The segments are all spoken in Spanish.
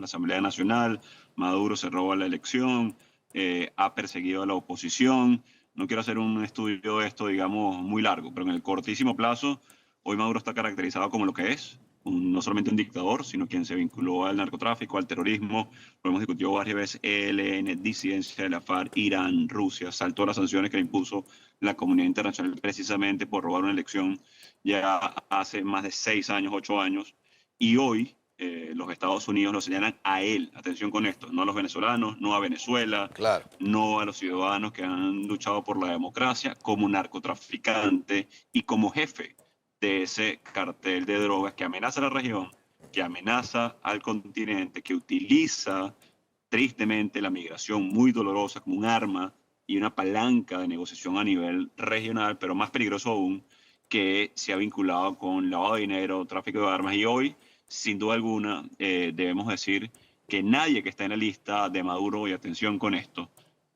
la Asamblea Nacional, Maduro se roba la elección, ha perseguido a la oposición. No quiero hacer un estudio de esto, digamos, muy largo, pero en el cortísimo plazo, hoy Maduro está caracterizado como lo que es, no solamente un dictador, sino quien se vinculó al narcotráfico, al terrorismo. Lo hemos discutido varias veces: ELN, disidencia de la FARC, Irán, Rusia, saltó las sanciones que le impuso la comunidad internacional precisamente por robar una elección ya hace más de 6 años, 8 años. Y hoy los Estados Unidos lo señalan a él, atención con esto, no a los venezolanos, no a Venezuela, Claro. no a los ciudadanos que han luchado por la democracia, como narcotraficante y como jefe de ese cartel de drogas que amenaza a la región, que amenaza al continente, que utiliza tristemente la migración muy dolorosa como un arma y una palanca de negociación a nivel regional, pero más peligroso aún, que se ha vinculado con lavado de dinero, tráfico de armas. Y hoy, sin duda alguna, debemos decir que nadie que está en la lista de Maduro, y atención con esto,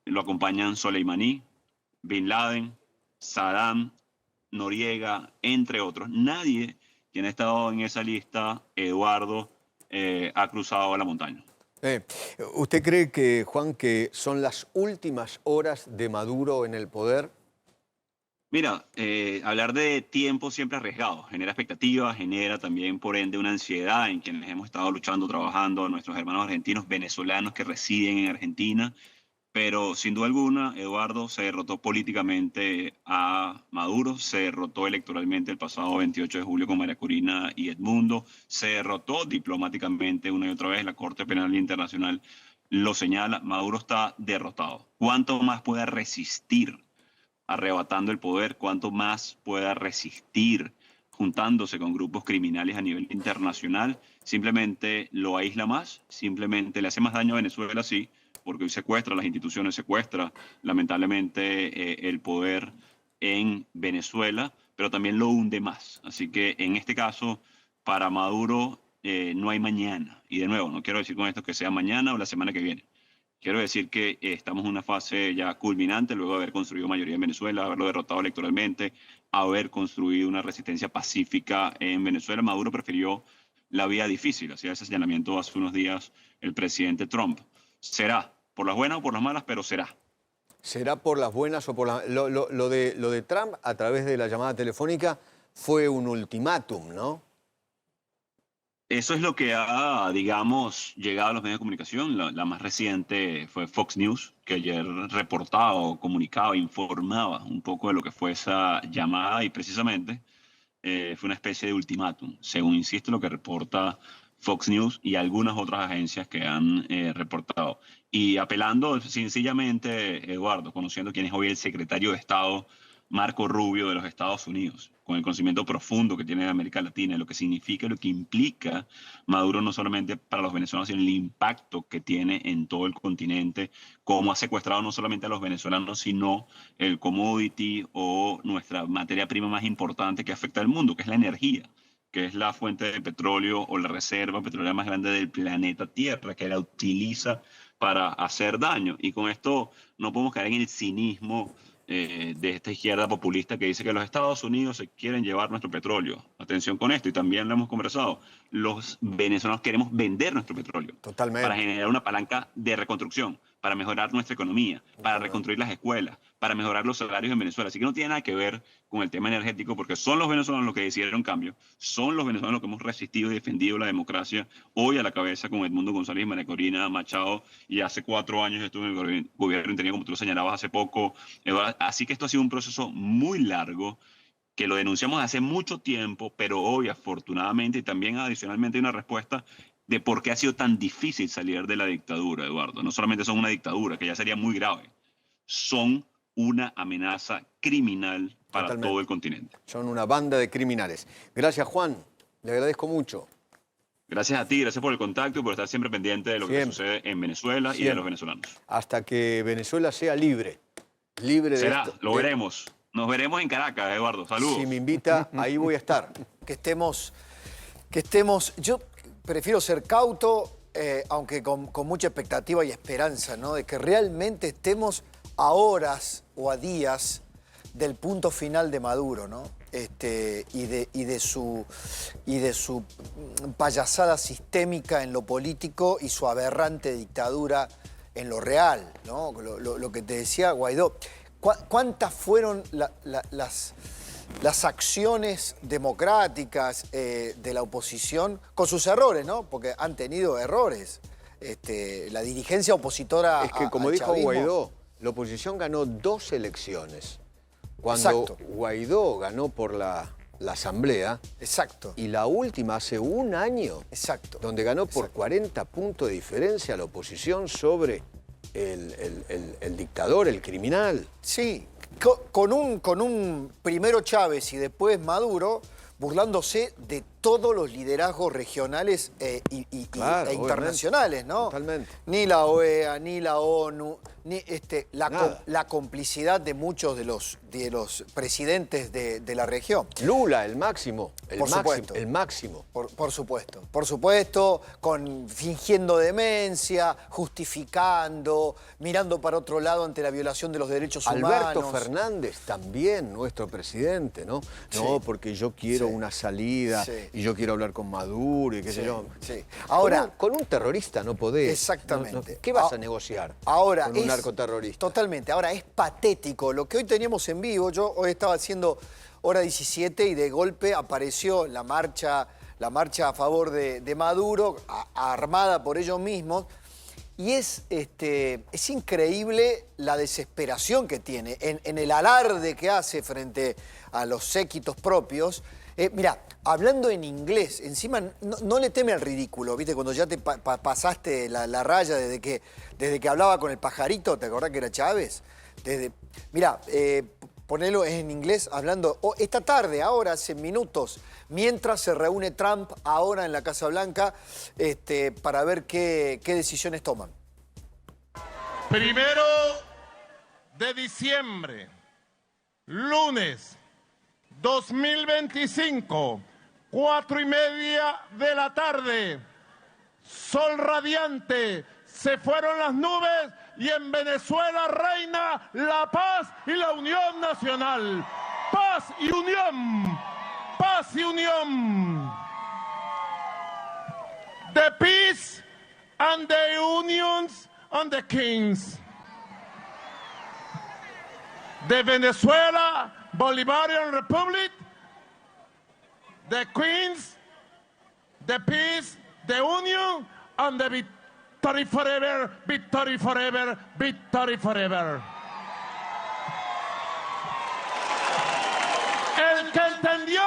lo acompañan Soleimani, Bin Laden, Saddam, Noriega, entre otros. Nadie quien ha estado en esa lista, Eduardo, ha cruzado la montaña. ¿Usted cree que, Juan, que son las últimas horas de Maduro en el poder? Mira, hablar de tiempo siempre arriesgado, genera expectativas, genera también por ende una ansiedad en quienes hemos estado luchando, trabajando, nuestros hermanos argentinos, venezolanos que residen en Argentina. Pero sin duda alguna, Eduardo, se derrotó políticamente a Maduro, se derrotó electoralmente el pasado 28 de julio con María Corina y Edmundo, se derrotó diplomáticamente una y otra vez. La Corte Penal Internacional lo señala: Maduro está derrotado. ¿Cuánto más pueda resistir arrebatando el poder? ¿Cuánto más pueda resistir juntándose con grupos criminales a nivel internacional? Simplemente lo aísla más, simplemente le hace más daño a Venezuela, sí, porque hoy secuestra las instituciones, secuestra lamentablemente el poder en Venezuela, pero también lo hunde más. Así que en este caso, para Maduro no hay mañana. Y de nuevo, no quiero decir con esto que sea mañana o la semana que viene. Quiero decir que estamos en una fase ya culminante, luego de haber construido mayoría en Venezuela, haberlo derrotado electoralmente, haber construido una resistencia pacífica en Venezuela. Maduro prefirió la vía difícil, hacía ese señalamiento hace unos días el presidente Trump. Será, por las buenas o por las malas, pero será. ¿Será por las buenas o por las... Lo de Trump a través de la llamada telefónica fue un ultimátum, ¿no? Eso es lo que ha, digamos, llegado a los medios de comunicación. La más reciente fue Fox News, que ayer reportaba o comunicaba, informaba un poco de lo que fue esa llamada, y precisamente fue una especie de ultimátum, según insisto lo que reporta Fox News y algunas otras agencias que han reportado. Y apelando sencillamente, Eduardo, conociendo quién es hoy el secretario de Estado, Marco Rubio, de los Estados Unidos, con el conocimiento profundo que tiene de América Latina, lo que significa, lo que implica Maduro no solamente para los venezolanos, sino el impacto que tiene en todo el continente, cómo ha secuestrado no solamente a los venezolanos, sino el commodity o nuestra materia prima más importante que afecta al mundo, que es la energía, que es la fuente de petróleo o la reserva petrolera más grande del planeta Tierra, que la utiliza para hacer daño. Y con esto no podemos caer en el cinismo de esta izquierda populista que dice que los Estados Unidos se quieren llevar nuestro petróleo. Atención con esto, y también lo hemos conversado. Los venezolanos queremos vender nuestro petróleo para Totalmente. generar una palanca de reconstrucción, para mejorar nuestra economía, para reconstruir las escuelas, para mejorar los salarios en Venezuela. Así que no tiene nada que ver con el tema energético, porque son los venezolanos los que decidieron cambio, son los venezolanos los que hemos resistido y defendido la democracia, hoy a la cabeza con Edmundo González, María Corina Machado, y hace 4 años estuve en el gobierno interino, como tú lo señalabas hace poco, Eduardo. Así que esto ha sido un proceso muy largo, que lo denunciamos hace mucho tiempo, pero hoy afortunadamente y también adicionalmente hay una respuesta de por qué ha sido tan difícil salir de la dictadura, Eduardo. No solamente son una dictadura, que ya sería muy grave, son una amenaza criminal para todo el Totalmente. continente. Son una banda de criminales. Gracias, Juan. Le agradezco mucho. Gracias a ti, gracias por el contacto y por estar siempre pendiente de lo que Siempre. sucede en Venezuela y de los Siempre. venezolanos. Hasta que Venezuela sea libre. Libre de Será, esto. lo veremos. Nos veremos en Caracas, Eduardo. Saludos. Si me invita, ahí voy a estar. Que estemos, yo prefiero ser cauto, aunque con mucha expectativa y esperanza, ¿no? De que realmente estemos a horas o a días del punto final de Maduro, ¿no? y de su payasada sistémica en lo político y su aberrante dictadura en lo real, ¿no? Lo que te decía Guaidó. ¿Cuántas fueron las acciones democráticas de la oposición con sus errores, ¿no? Porque han tenido errores. La dirigencia opositora Es que, como al dijo chavismo, Guaidó, la oposición ganó 2 elecciones. Cuando Exacto. Guaidó ganó por la Asamblea, Exacto. y la última hace un año, Exacto. donde ganó por 40 puntos de diferencia la oposición sobre el dictador, el criminal. Sí, con un primero Chávez y después Maduro, burlándose de todos los liderazgos regionales Claro, e internacionales, ¿no? Totalmente. Ni la OEA, ni la ONU, ni Nada. la complicidad de muchos de los presidentes de la región. Lula, el máximo. Por supuesto. El máximo. Por supuesto, fingiendo demencia, justificando, mirando para otro lado ante la violación de los derechos Alberto humanos. Fernández también, nuestro presidente, ¿no? Sí. No, porque yo quiero Sí. una salida Sí. y yo quiero hablar con Maduro y qué sé Sí, yo. sí. Ahora, con un terrorista no podés. exactamente. ¿Qué vas a negociar Ahora con un narcoterrorista? Totalmente. Ahora es patético. Lo que hoy teníamos en vivo, yo hoy estaba haciendo hora 17 y de golpe apareció la marcha a favor de Maduro, armada por ellos mismos. Y es increíble la desesperación que tiene en el alarde que hace frente a los séquitos propios. Mirá, hablando en inglés, encima no le teme al ridículo, ¿viste? Cuando ya te pasaste la raya desde que hablaba con el pajarito, ¿te acordás que era Chávez? Mirá, ponelo en inglés, hablando esta tarde, ahora, hace minutos, mientras se reúne Trump ahora en la Casa Blanca para ver qué decisiones toman. 1 de diciembre, lunes 2025, 4:30 de la tarde. Sol radiante, se fueron las nubes y en Venezuela reina la paz y la unión nacional. Paz y unión. Paz y unión. The peace and the unions and the kings. The Venezuela Bolivarian Republic, the Queens, the peace, the union, and the victory forever, victory forever, victory forever. El que entendió,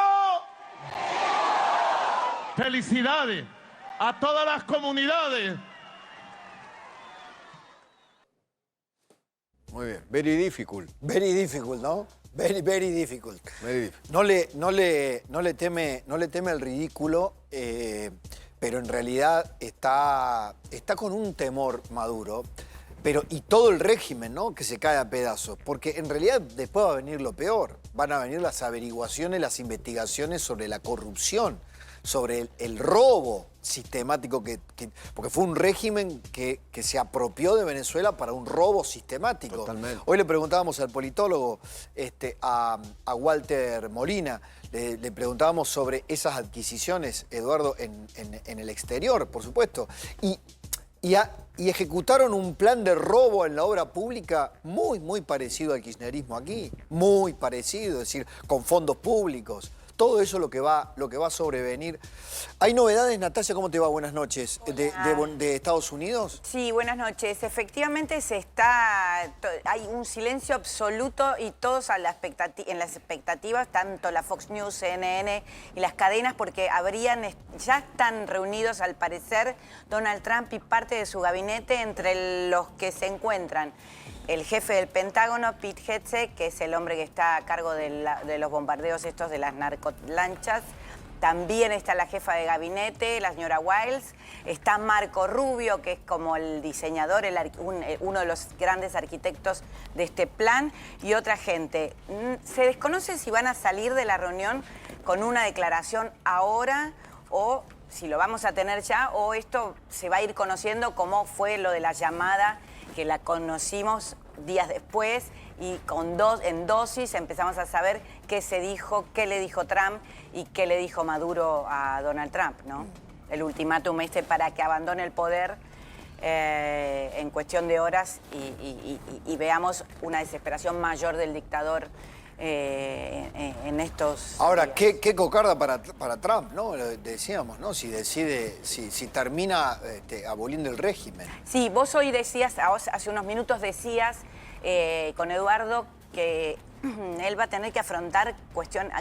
felicidades a todas las comunidades. Muy bien. Very difficult. Very difficult, ¿no? Very, very difficult. Very difficult. No le teme el ridículo, pero en realidad está con un temor Maduro, y todo el régimen, ¿no? Que se cae a pedazos, porque en realidad después va a venir lo peor. Van a venir las averiguaciones, las investigaciones sobre la corrupción, sobre el robo sistemático, porque fue un régimen que se apropió de Venezuela para un robo sistemático. Totalmente. Hoy le preguntábamos al politólogo, a Walter Molina, le preguntábamos sobre esas adquisiciones, Eduardo, en el exterior, por supuesto, y ejecutaron un plan de robo en la obra pública muy, muy parecido al kirchnerismo aquí, muy parecido, es decir, con fondos públicos. Todo eso lo que va a sobrevenir. ¿Hay novedades, Natalia? ¿Cómo te va? Buenas noches. ¿De Estados Unidos? Sí, buenas noches. Efectivamente hay un silencio absoluto y todos en las expectativas, tanto la Fox News, CNN y las cadenas, porque ya están reunidos al parecer Donald Trump y parte de su gabinete, entre los que se encuentran el jefe del Pentágono, Pete Hegseth, que es el hombre que está a cargo de los bombardeos estos de las narcolanchas. También está la jefa de gabinete, la señora Wiles. Está Marco Rubio, que es como el diseñador, uno de los grandes arquitectos de este plan, y otra gente. Se desconoce si van a salir de la reunión con una declaración ahora o si lo vamos a tener ya, o esto se va a ir conociendo como fue lo de la llamada, que la conocimos días después y en dosis empezamos a saber qué se dijo, qué le dijo Trump y qué le dijo Maduro a Donald Trump, ¿no? El ultimátum para que abandone el poder en cuestión de horas y veamos una desesperación mayor del dictador en estos Ahora, días. qué cocarda para Trump, ¿no? Lo decíamos, ¿no? Si termina aboliendo el régimen. Sí, vos hoy decías, hace unos minutos decías con Eduardo que él va a tener que afrontar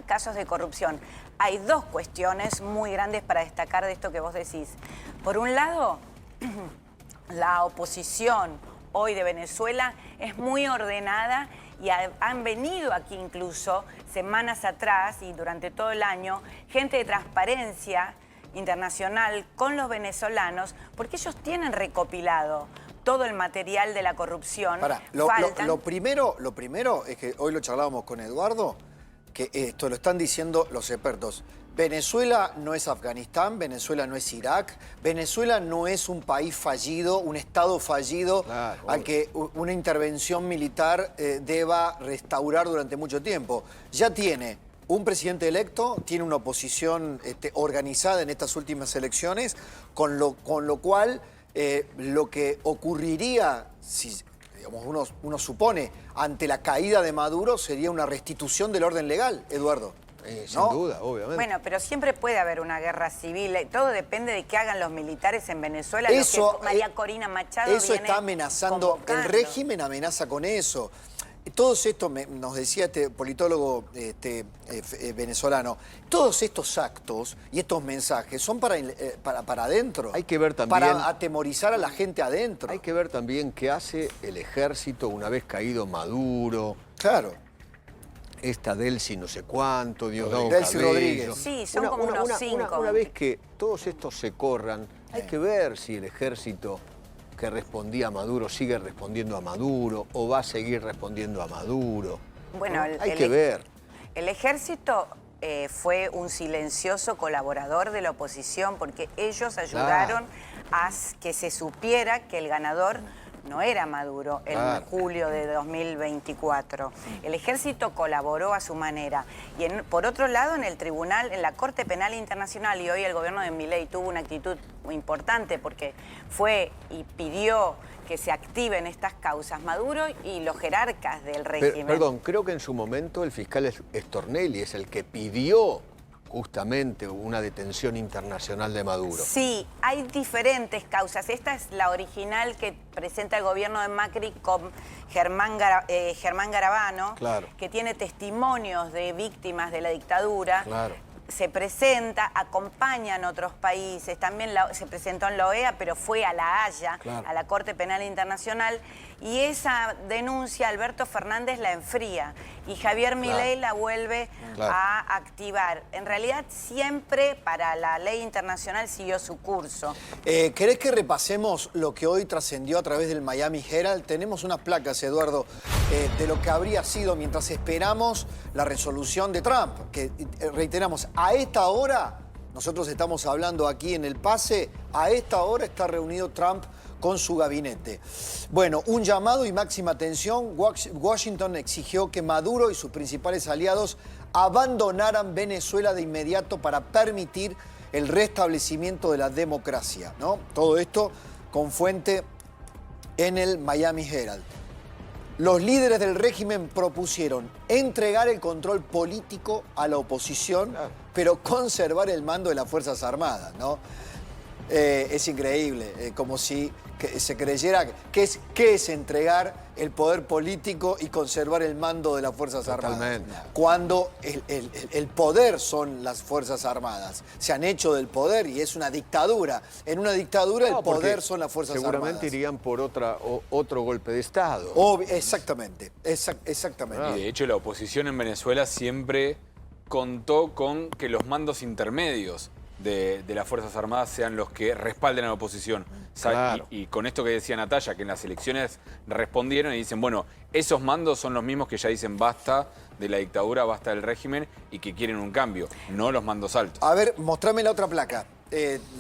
casos de corrupción. Hay dos cuestiones muy grandes para destacar de esto que vos decís. Por un lado, la oposición hoy de Venezuela es muy ordenada y han venido aquí incluso semanas atrás y durante todo el año gente de Transparencia Internacional con los venezolanos porque ellos tienen recopilado todo el material de la corrupción. Lo primero es que hoy lo charlábamos con Eduardo, que esto lo están diciendo los expertos. Venezuela no es Afganistán, Venezuela no es Irak, Venezuela no es un país fallido, un Estado fallido al que una intervención militar deba restaurar durante mucho tiempo. Ya tiene un presidente electo, tiene una oposición organizada en estas últimas elecciones, con lo cual lo que ocurriría, si digamos, uno supone, ante la caída de Maduro sería una restitución del orden legal, Eduardo. Sin duda, obviamente. Bueno, pero siempre puede haber una guerra civil. Todo depende de qué hagan los militares en Venezuela. Eso, lo que María Corina Machado eso viene está amenazando, convocando. el régimen amenaza con eso. Todos estos, nos decía este politólogo venezolano, todos estos actos y estos mensajes son para adentro. Hay que ver también, para atemorizar a la gente adentro. Hay que ver también qué hace el ejército una vez caído Maduro. Claro. Esta Delcy no sé cuánto, Diosdado Delcy Cabello. Rodríguez. Sí, son como unos 5. Una vez que todos estos se corran, hay que ver si el ejército que respondía a Maduro sigue respondiendo a Maduro o va a seguir respondiendo a Maduro. Bueno, hay que ver. El ejército fue un silencioso colaborador de la oposición porque ellos ayudaron a que se supiera que el ganador no era Maduro en julio de 2024. El ejército colaboró a su manera. Y por otro lado, en el tribunal, en la Corte Penal Internacional, y hoy el gobierno de Milei tuvo una actitud muy importante porque fue y pidió que se activen estas causas Maduro y los jerarcas del régimen. Perdón, creo que en su momento el fiscal Stornelli es el que pidió justamente una detención internacional de Maduro. Sí, hay diferentes causas. Esta es la original que presenta el gobierno de Macri con Germán Garabano, que tiene testimonios de víctimas de la dictadura. Se presenta, acompañan otros países, también se presentó en la OEA, pero fue a La Haya, a la Corte Penal Internacional, y esa denuncia Alberto Fernández la enfría y Javier Milei la vuelve a activar. En realidad siempre para la ley internacional siguió su curso. ¿Querés que repasemos lo que hoy trascendió a través del Miami Herald? Tenemos unas placas, Eduardo, de lo que habría sido mientras esperamos la resolución de Trump, que reiteramos, a esta hora, nosotros estamos hablando aquí en El Pase, a esta hora está reunido Trump con su gabinete. Bueno, un llamado y máxima atención. Washington exigió que Maduro y sus principales aliados abandonaran Venezuela de inmediato para permitir el restablecimiento de la democracia, ¿no? Todo esto con fuente en el Miami Herald. Los líderes del régimen propusieron entregar el control político a la oposición, pero conservar el mando de las Fuerzas Armadas, ¿no? Es increíble, como si se creyera que es entregar el poder político y conservar el mando de las Fuerzas Armadas. Cuando el poder son las Fuerzas Armadas. Se han hecho del poder y es una dictadura. En una dictadura el poder son las Fuerzas Armadas. Seguramente irían por otro golpe de Estado. Exactamente, exactamente. Y de hecho la oposición en Venezuela siempre contó con que los mandos intermedios de las Fuerzas Armadas sean los que respalden a la oposición. Y con esto que decía Natalia, que en las elecciones respondieron y dicen, bueno, esos mandos son los mismos que ya dicen basta de la dictadura, basta del régimen y que quieren un cambio, no los mandos altos. A ver, mostrame la otra placa.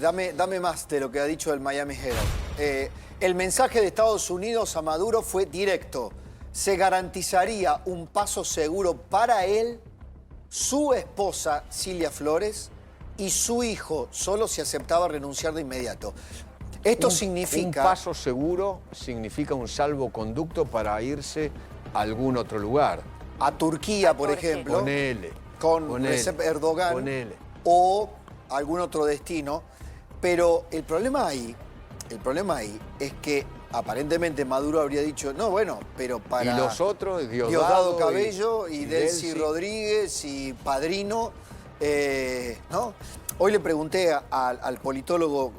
Dame más de lo que ha dicho el Miami Herald. El mensaje de Estados Unidos a Maduro fue directo. Se garantizaría un paso seguro para él su esposa Cilia Flores y su hijo solo si aceptaba renunciar de inmediato. Esto significa... Un paso seguro significa un salvoconducto para irse a algún otro lugar. A Turquía, por Turquía. ejemplo, Ponele. con Recep Erdogan Ponele. o algún otro destino. Pero el problema ahí es que aparentemente Maduro habría dicho, no, bueno, pero para... Y los otros, Diosdado Cabello y Delcy Delcy Rodríguez y Padrino, ¿no? Hoy le pregunté al politólogo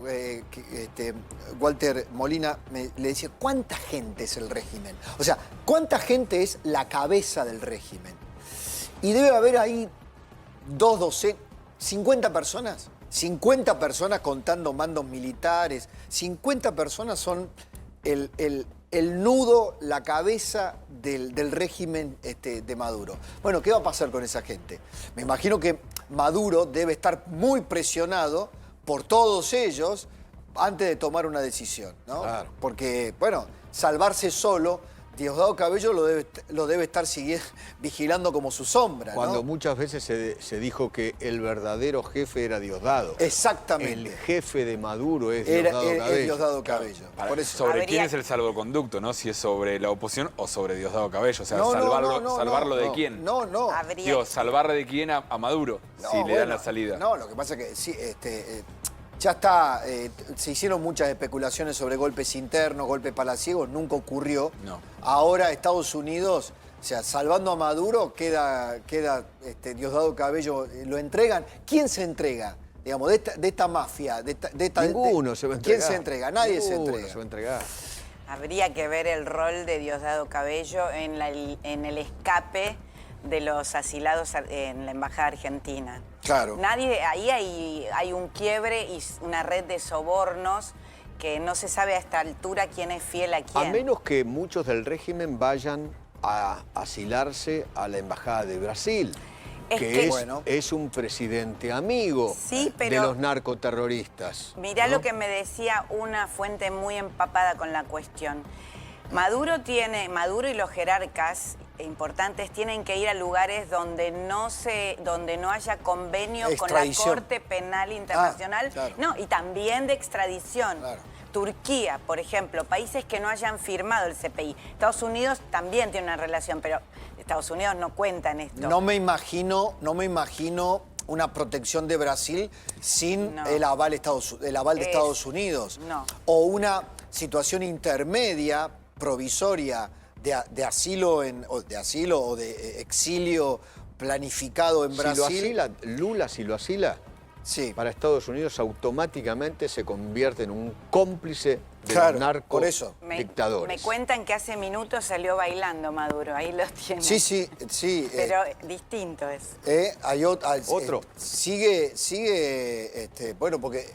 Walter Molina, le decía, ¿cuánta gente es el régimen? O sea, ¿cuánta gente es la cabeza del régimen? Y debe haber ahí 50 personas. 50 personas contando mandos militares. 50 personas son el nudo, la cabeza del régimen de Maduro. Bueno, ¿qué va a pasar con esa gente? Me imagino que Maduro debe estar muy presionado por todos ellos antes de tomar una decisión, ¿no? Claro. Porque, bueno, salvarse solo, Diosdado Cabello lo debe estar vigilando como su sombra, Cuando ¿no? muchas veces se dijo que el verdadero jefe era Diosdado. Exactamente. El jefe de Maduro es Diosdado Cabello. Es Diosdado Cabello. Por eso. ¿Sobre quién Habría- es el salvoconducto, no? Si es sobre la oposición o sobre Diosdado Cabello. O sea, No, ¿salvarlo de no, quién? No. Habría Digo, ¿salvarle de quién a Maduro? No, si le dan bueno, la salida. No, lo que pasa es que sí, ya está, se hicieron muchas especulaciones sobre golpes internos, golpes palaciegos, nunca ocurrió. No. Ahora Estados Unidos, o sea, salvando a Maduro, queda Diosdado Cabello, lo entregan. ¿Quién se entrega? Digamos, de esta mafia, de esta... Ninguno se va a entregar. ¿Quién se entrega? Nadie se Ninguno entrega. se va a entregar. Habría que ver el rol de Diosdado Cabello en el escape de los asilados en la Embajada Argentina. Claro. Ahí hay un quiebre y una red de sobornos que no se sabe a esta altura quién es fiel a quién. A menos que muchos del régimen vayan a asilarse a la Embajada de Brasil, Es que que- es, Bueno. es un presidente amigo Sí, de pero- los narcoterroristas. Mirá ¿no? lo que me decía una fuente muy empapada con la cuestión. Maduro y los jerarcas importantes tienen que ir a lugares donde no haya convenio con la Extradición. Corte Penal Internacional. claro. No, y también de extradición. Claro. Turquía, por ejemplo, países que no hayan firmado el CPI. Estados Unidos también tiene una relación, pero Estados Unidos no cuenta en esto. No me imagino una protección de Brasil sin No. el aval de Estados Unidos. No. O una situación intermedia, provisoria, de asilo o de exilio planificado en Si Brasil. lo asila, Lula, si lo asila, Sí. para Estados Unidos automáticamente se convierte en un cómplice de Claro, los narcos por eso. Me dictadores. cuentan que hace minutos salió bailando Maduro, ahí los tiene. Sí. Pero distinto es. Hay Otro. Sigue, bueno, porque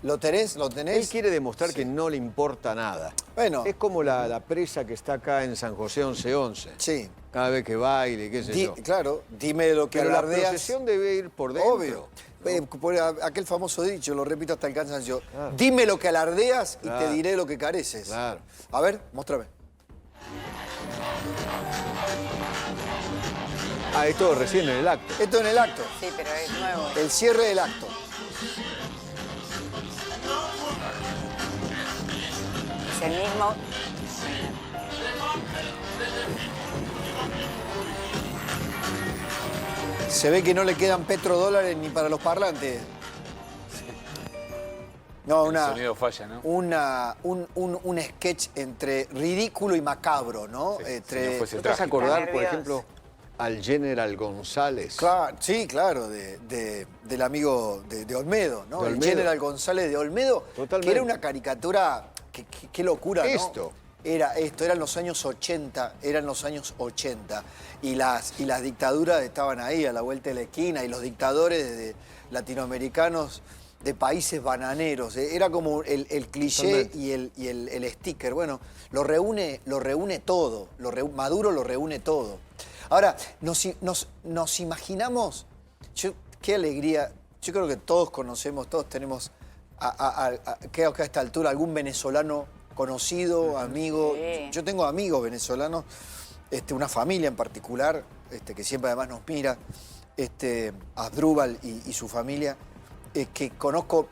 ¿lo tenés? Él quiere demostrar que no le importa nada. Bueno. Es como la presa que está acá en San José 1111. Sí. Cada vez que baile, qué sé yo. Claro, dime lo que Pero la alardeas. procesión debe ir por dentro. Obvio. Por aquel famoso dicho, lo repito hasta el cansancio. Claro. Dime lo que alardeas y te Claro. diré lo que careces. Claro. A ver, muéstrame. Ah, esto recién en el acto. Esto en el acto. Sí, pero es nuevo. El cierre del acto. Es el mismo. Se ve que no le quedan petrodólares ni para los parlantes. No, El sonido falla, ¿no? un sketch entre ridículo y macabro, ¿no? Sí, Entre, si no fuese ¿No te vas a trágico. acordar, por Nervioso. ejemplo, al General González? Sí, claro, del amigo de Olmedo, ¿no? De El Olmedo. General González de Olmedo, Totalmente. que era una caricatura, qué locura, ¿no? Esto. Eran los años 80, y las dictaduras estaban ahí, a la vuelta de la esquina, y los dictadores latinoamericanos de países bananeros. Era como el cliché Totalmente. y el sticker. Bueno, lo reúne todo, Maduro lo reúne todo. Ahora, nos imaginamos, qué alegría, yo creo que todos conocemos, todos tenemos, creo que a esta altura, algún venezolano conocido, amigo. Sí. Yo tengo amigos venezolanos, una familia en particular, que siempre además nos mira. Asdrúbal y su familia, que conozco,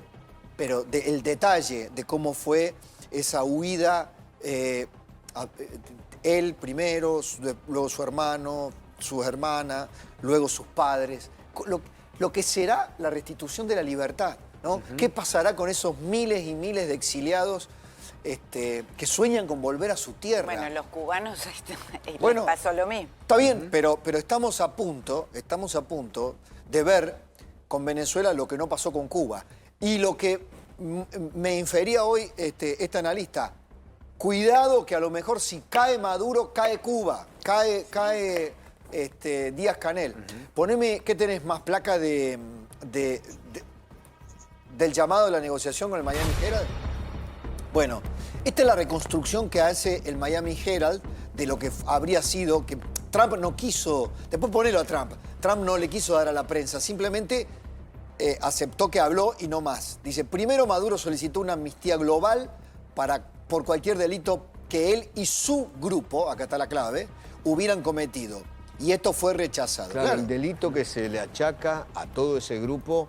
pero el detalle de cómo fue esa huida, él primero, luego su hermano, sus hermanas, luego sus padres, lo que será la restitución de la libertad, ¿no? ¿Qué pasará con esos miles y miles de exiliados que sueñan con volver a su tierra? Bueno, los cubanos les pasó lo mismo. Está bien, pero estamos a punto de ver con Venezuela lo que no pasó con Cuba. Y lo que me infería hoy este analista, cuidado que a lo mejor si cae Maduro, cae Cuba, cae Díaz-Canel. Poneme, ¿qué tenés más? Placa del llamado de la negociación con el Miami Herald. Bueno, esta es la reconstrucción que hace el Miami Herald de lo que habría sido, que Trump no quiso, después ponelo a Trump no le quiso dar a la prensa, simplemente aceptó que habló y no más. Dice, primero Maduro solicitó una amnistía global por cualquier delito que él y su grupo, acá está la clave, hubieran cometido. Y esto fue rechazado. Claro, el delito que se le achaca a todo ese grupo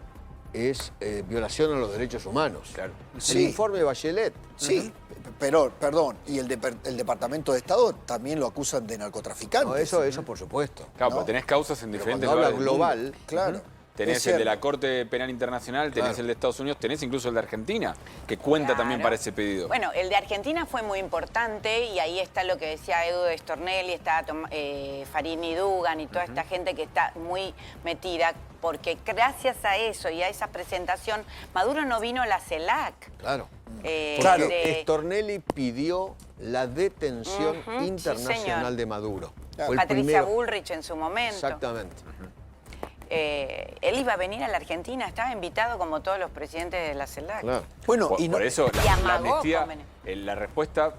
es violación a los derechos humanos. Claro. El informe de Bachelet. Sí, pero, perdón, y el Departamento de Estado también lo acusan de narcotraficante. No, eso por supuesto. Claro, ¿no? porque tenés causas en diferentes Cuando lugares habla del global, mundo. Claro. Tenés el de la Corte Penal Internacional, tenés el de Estados Unidos, tenés incluso el de Argentina, que cuenta también para ese pedido. Bueno, el de Argentina fue muy importante y ahí está lo que decía Edu de Stornelli, está Farini Dugan y toda esta gente que está muy metida, porque gracias a eso y a esa presentación, Maduro no vino a la CELAC. Claro. Claro. Stornelli pidió la detención internacional sí, de Maduro. Claro. Patricia Bullrich en su momento. Exactamente. Él iba a venir a la Argentina, estaba invitado como todos los presidentes de la CELAC. Claro. Bueno, Por eso y la amagó amnistía, con la respuesta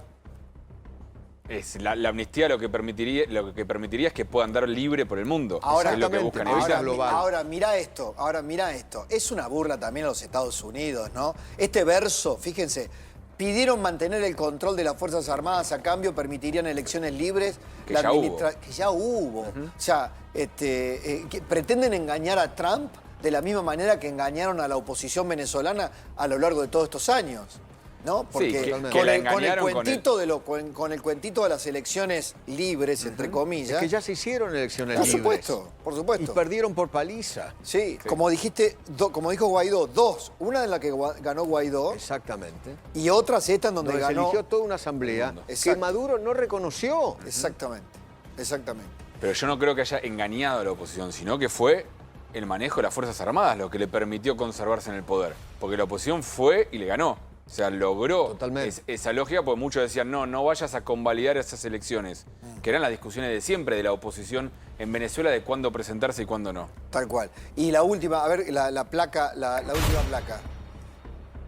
es la amnistía lo que permitiría es que puedan dar libre por el mundo. Ahora, es lo que buscan evitar. ahora mira esto. Es una burla también a los Estados Unidos, ¿no? Este verso, fíjense, pidieron mantener el control de las Fuerzas Armadas, a cambio permitirían elecciones libres. Que ya hubo. Que ya hubo. O sea, que pretenden engañar a Trump de la misma manera que engañaron a la oposición venezolana a lo largo de todos estos años, ¿no? Porque con el cuentito de las elecciones libres, entre comillas. Es que ya se hicieron elecciones libres. Por supuesto. Y perdieron por paliza. Sí, como dijiste, como dijo Guaidó, dos. Una en la que ganó Guaidó. Exactamente. Y otras esta en donde Se ganó. eligió toda una asamblea que Exacto. Maduro no reconoció. Exactamente. Pero yo no creo que haya engañado a la oposición, sino que fue el manejo de las Fuerzas Armadas lo que le permitió conservarse en el poder. Porque la oposición fue y le ganó. O sea, logró esa lógica, porque muchos decían, no vayas a convalidar esas elecciones, que eran las discusiones de siempre de la oposición en Venezuela de cuándo presentarse y cuándo no. Tal cual. Y la última, a ver, la última placa.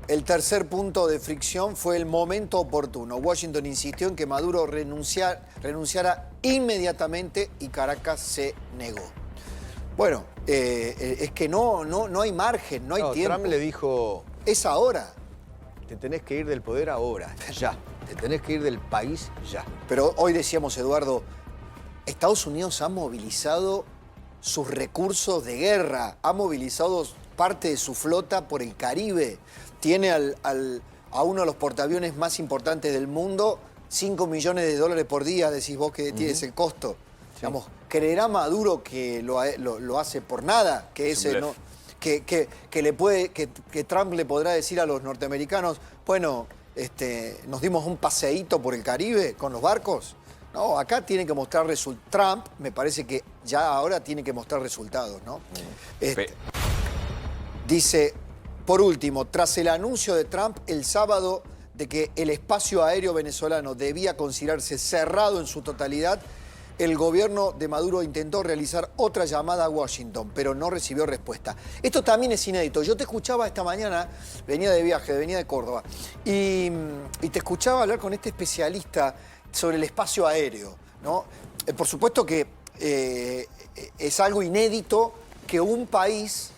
El tercer punto de fricción fue el momento oportuno. Washington insistió en que Maduro renunciara inmediatamente y Caracas se negó. Bueno, es que no hay margen, no hay tiempo. Trump le dijo, es ahora. Te tenés que ir del poder ahora, ya. Te tenés que ir del país ya. Pero hoy decíamos, Eduardo, Estados Unidos ha movilizado sus recursos de guerra, ha movilizado parte de su flota por el Caribe. Tiene a uno de los portaaviones más importantes del mundo, $5 millones por día, decís vos que tienes el costo. Sí. Digamos, ¿creerá Maduro que lo hace por nada? Que ese no... Que Trump le podrá decir a los norteamericanos, bueno, nos dimos un paseíto por el Caribe con los barcos. No, acá tiene que mostrar resultados. Trump, me parece que ya ahora tiene que mostrar resultados, ¿no? Dice, por último, tras el anuncio de Trump el sábado de que el espacio aéreo venezolano debía considerarse cerrado en su totalidad, el gobierno de Maduro intentó realizar otra llamada a Washington, pero no recibió respuesta. Esto también es inédito. Yo te escuchaba esta mañana, venía de viaje, venía de Córdoba, y te escuchaba hablar con este especialista sobre el espacio aéreo, ¿no? Por supuesto que es algo inédito que un país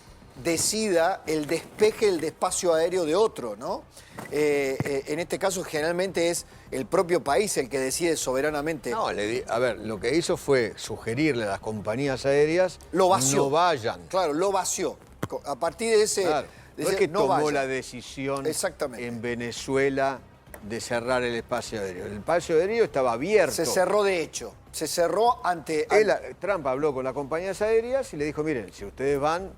decida el despeje del espacio aéreo de otro, ¿no? En este caso, generalmente es el propio país el que decide soberanamente. No, a ver, lo que hizo fue sugerirle a las compañías aéreas Lo vació. no vayan. Claro, lo vació. A partir de ese... Claro. No es decía, que no tomó vayan. la decisión Exactamente. en Venezuela de cerrar el espacio aéreo. El espacio aéreo estaba abierto. Se cerró de hecho. Se cerró ante... Trump habló con las compañías aéreas y le dijo, miren, si ustedes van,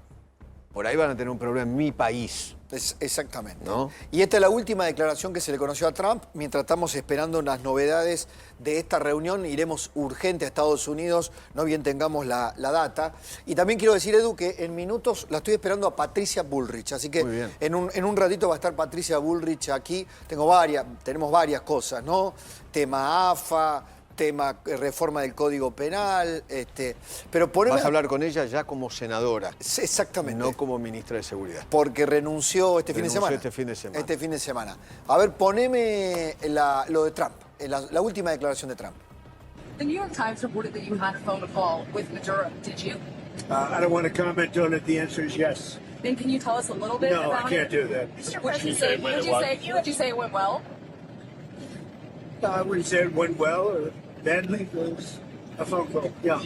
por ahí van a tener un problema en mi país. Exactamente. ¿No? Y esta es la última declaración que se le conoció a Trump. Mientras estamos esperando las novedades de esta reunión, iremos urgente a Estados Unidos, no bien tengamos la data. Y también quiero decir, Edu, que en minutos la estoy esperando a Patricia Bullrich. Así que Muy bien. en un ratito va a estar Patricia Bullrich aquí. Tenemos varias cosas, ¿no? Tema AFA, tema reforma del Código Penal, pero poneme... Vas a hablar con ella ya como senadora, Exactamente. no como ministra de Seguridad. Porque renunció este fin de Renunció semana. este fin de semana. Este fin de semana. A ver, poneme lo de Trump, la última declaración de Trump. The New York Times reported that you had a phone call with Maduro. Did you? I don't want to comment on it. The answer is yes. Then can you tell us a little bit No, about I can't it? do that. Would you say it went well? I wouldn't say it went well or badly. It was a phone call. Yeah.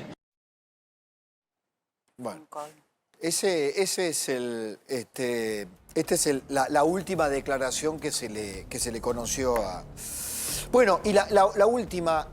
Bueno, ese es la última declaración que se le conoció a... Bueno, y la última...